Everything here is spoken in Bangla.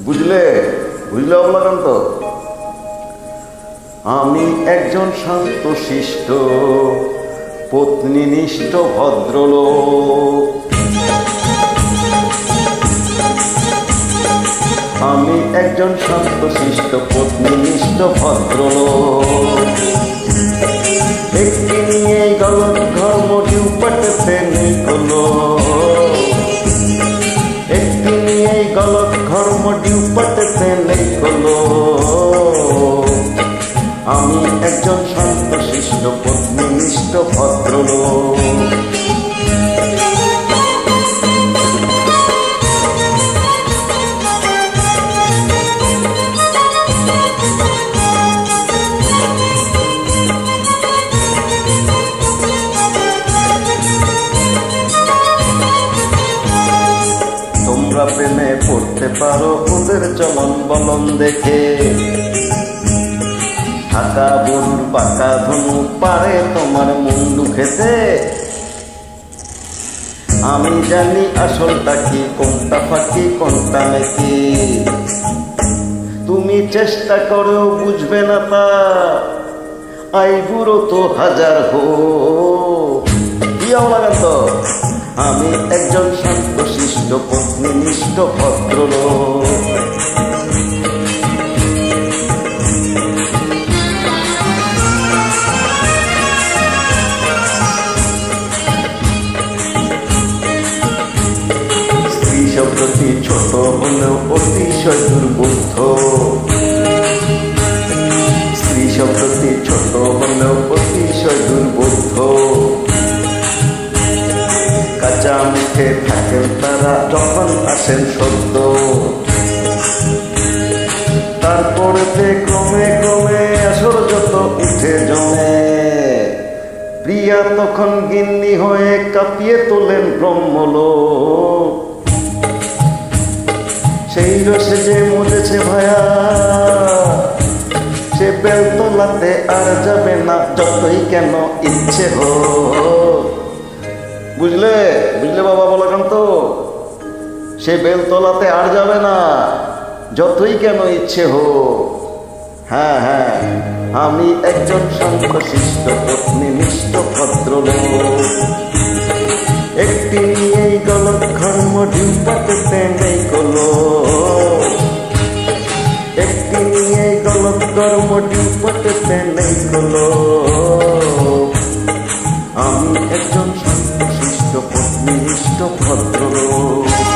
বুঝলে বুঝলে অবলাকান্ত, আমি একজন শান্ত শিষ্ট পত্নীনিষ্ঠ ভদ্রলোক। আমি একজন শান্ত শিষ্ট পত্নীনিষ্ঠ ভদ্রলোক। একটি নিয়ে গলত ধর্ম ডিউপাটে নিকলো, একটি নিয়ে গলত ধর্ম ডিউপাটে নিকলো। আমি একজন শান্ত শিষ্ট পত্নীনিষ্ঠ ভদ্রলোক। তোমরা প্রেমে পড়তে পারো ওদের চলন বলন দেখে, ঢাকা গরুর পাকা ধনু পারে তোমার মুন্ডু খেতে। আমি জানি আসলটা কি, কোনটা ফাঁকি কোনটা নাকি। তুমি চেষ্টা করেও বুঝবে না তা, আইবুড়ো তো হাজার হো। লাগাত আমি একজন শান্ত শিষ্ট পত্নীনিষ্ঠ ভদ্রলোক। স্ত্রী শব্দটি ছোট হলেও অতিশয় দুর্বোধ্য। স্ত্রী শব্দটি ছোট হলেও অতিশয় দুর্বোধ্য। কাঁচা মুখে থাকেন তারা যখন আসেন সত্য, তারপরেতে ক্রমে ক্রমে আসর যত উঠে জমে। প্রিয়া তখন গিন্নি হয়ে কাঁপিয়ে তোলেন ব্রহ্মলোক। সেই রসে যে মজেছে ভায়া, সে বেলতলাতে আর যাবে না যতই কেন ইচ্ছে হোক। বুঝলে বুঝলে বাবা বলাকান্ত, সে বেলতলাতে আর যাবে না যতই কেন ইচ্ছে হোক। হ্যাঁ হ্যাঁ, আমি একজন শান্ত শিষ্ট পত্নীনিষ্ঠ ভদ্রলোক। একটি নিয়েই গলত ধর্ম ডিউপাটে নেই কলো, একটি নিয়েই গলত ধর্ম ডিউপাটে নেই কলো। আমি একজন শান্ত শিষ্ট পত্নীনিষ্ঠ ভদ্রলোক।